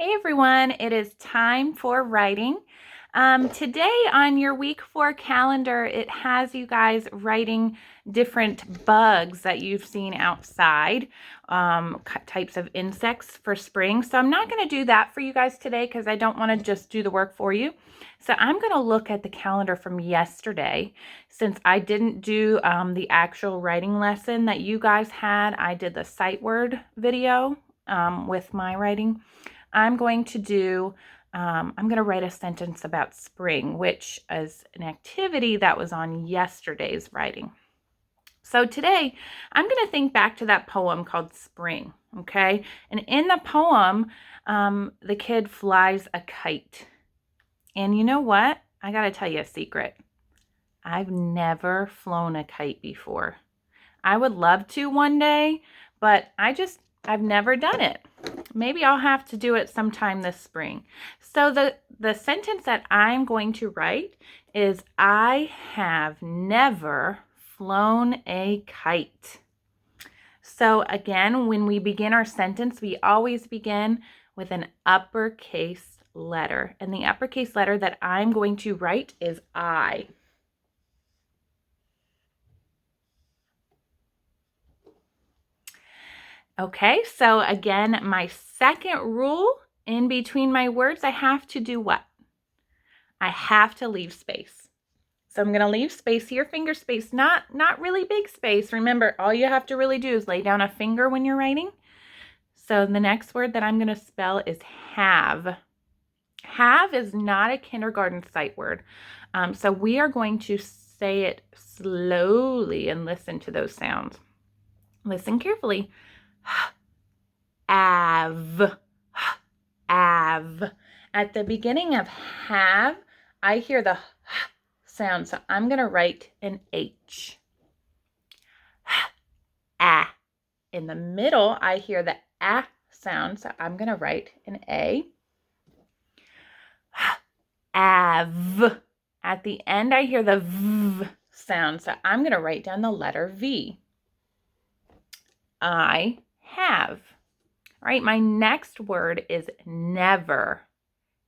Hey everyone, it is time for writing. Today on your week 4 calendar, it has you guys writing different bugs that you've seen outside, types of insects for spring. So I'm not going to do that for you guys today because I don't want to just do the work for you. So I'm going to look at the calendar from yesterday. Since I didn't do the actual writing lesson that you guys had, I did the sight word video with my writing. I'm going to write a sentence about spring, which is an activity that was on yesterday's writing. So today, I'm going to think back to that poem called Spring, okay? And in the poem, the kid flies a kite. And you know what? I got to tell you a secret. I've never flown a kite before. I would love to one day, but I've never done it. Maybe I'll have to do it sometime this spring. So the sentence that I'm going to write is, I have never flown a kite. So again, when we begin our sentence, we always begin with an uppercase letter. And the uppercase letter that I'm going to write is I. Okay, so again, my second rule in between my words, I have to do what? I have to leave space. So I'm going to leave space here, finger space, not really big space. Remember, all you have to really do is lay down a finger when you're writing. So the next word that I'm going to spell is have. Have is not a kindergarten sight word. So we are going to say it slowly and listen to those sounds. Listen carefully. Av. Av. At the beginning of have, I hear the sound, so I'm going to write an H. Ah. In the middle, I hear the ah sound, so I'm going to write an A. Av. At the end, I hear the V sound, so I'm going to write down the letter V. I have. All right, my next word is never.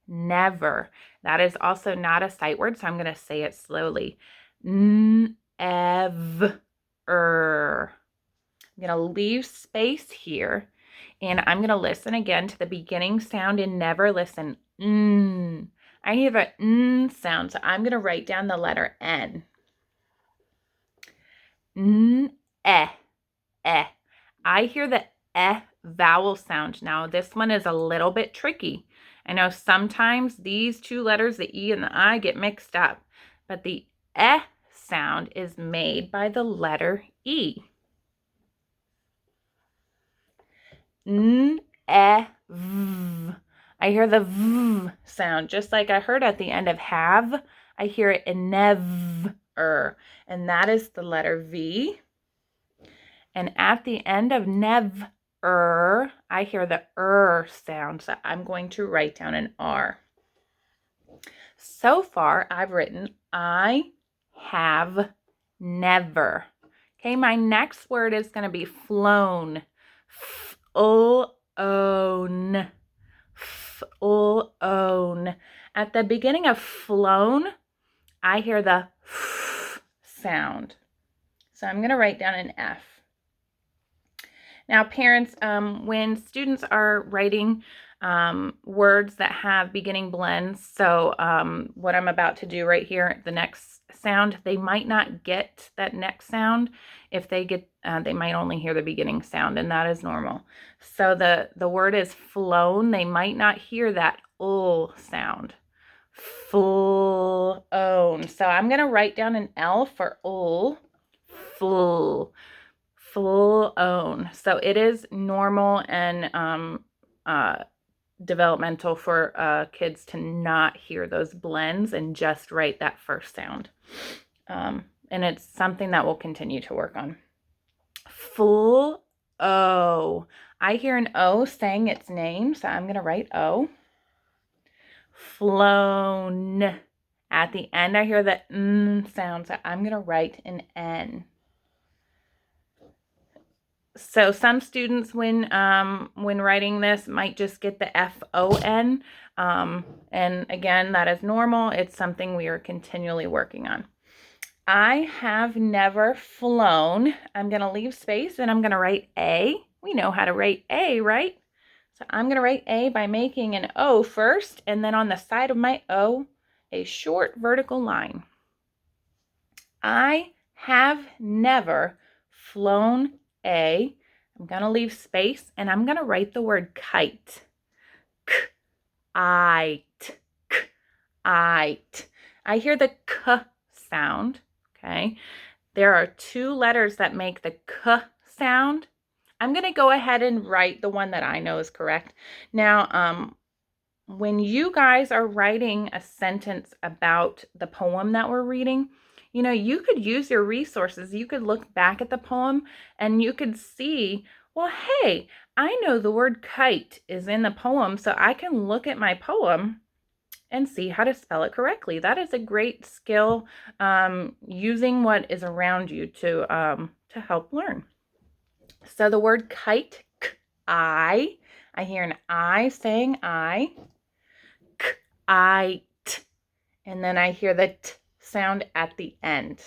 Never. That is also not a sight word, so I'm going to say it slowly. Never. I'm going to leave space here, and I'm going to listen again to the beginning sound in never. Listen. I hear the sound, so I'm going to write down the letter N. Eh. I hear the vowel sound. Now, this one is a little bit tricky. I know sometimes these two letters, the E and the I, get mixed up, but the sound is made by the letter E. V. I hear the V sound, just like I heard at the end of have. I hear it in never, and that is the letter V. And at the end of never, I hear the sound, so I'm going to write down an R. So far, I've written I have never. Okay, my next word is going to be flown. Flown. Flown. At the beginning of flown, I hear the sound. So I'm going to write down an F. Now, parents, when students are writing words that have beginning blends, so what I'm about to do right here, the next sound, they might not get that next sound. If they get, they might only hear the beginning sound, and that is normal. So the word is flown. They might not hear that sound. Flown. So I'm going to write down an L for full. Flown. So it is normal and developmental for kids to not hear those blends and just write that first sound. And it's something that we'll continue to work on. Full O. I hear an O saying its name, so I'm going to write O. Flown. At the end, I hear the sound, so I'm going to write an N. So some students, when writing this, might just get the FON. And again, that is normal. It's something we are continually working on. I have never flown. I'm going to leave space and I'm going to write A. We know how to write A, right? So I'm going to write A by making an O first, and then on the side of my O, a short vertical line. I have never flown a. I'm going to leave space and I'm going to write the word kite. Kite. Kite. I hear the k sound, okay? There are two letters that make the k sound. I'm going to go ahead and write the one that I know is correct. Now, when you guys are writing a sentence about the poem that we're reading, you know, you could use your resources. You could look back at the poem and you could see, well, hey, I know the word kite is in the poem, so I can look at my poem and see how to spell it correctly. That is a great skill, using what is around you to help learn. So the word kite, I hear an I saying I, kite, and then I hear the t sound at the end.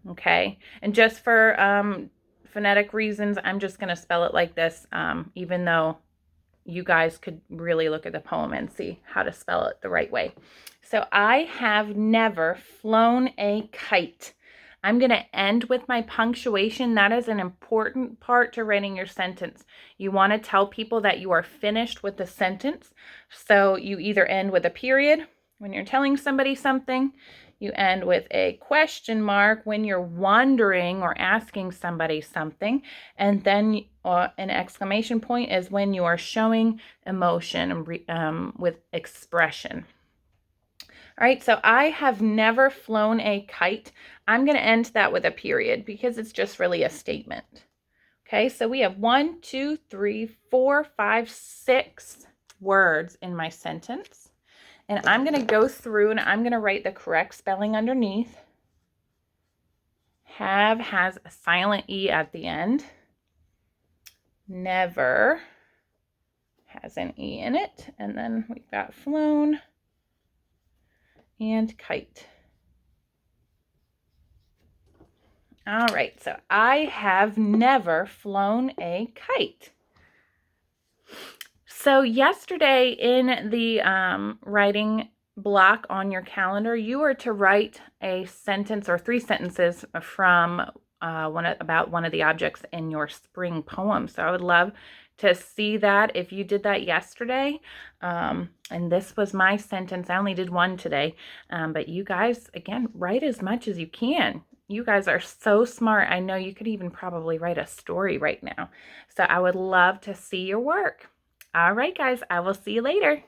Okay, and just for phonetic reasons, I'm just going to spell it like this, even though you guys could really look at the poem and see how to spell it the right way. So I have never flown a kite. I'm going to end with my punctuation. That is an important part to writing your sentence. You want to tell people that you are finished with the sentence. So you either end with a period when you're telling somebody something. You end with a question mark when you're wondering or asking somebody something. And then an exclamation point is when you are showing emotion with expression. All right, so I have never flown a kite. I'm going to end that with a period because it's just really a statement. Okay, so we have 1, 2, 3, 4, 5, 6 words in my sentence. And I'm going to go through and I'm going to write the correct spelling underneath. Have has a silent E at the end. Never has an E in it. And then we've got flown and kite. All right, so I have never flown a kite. So yesterday in the writing block on your calendar, you were to write a sentence or 3 sentences from about one of the objects in your spring poem. So I would love to see that if you did that yesterday. And this was my sentence. I only did 1 today. But you guys, again, write as much as you can. You guys are so smart. I know you could even probably write a story right now. So I would love to see your work. All right, guys, I will see you later.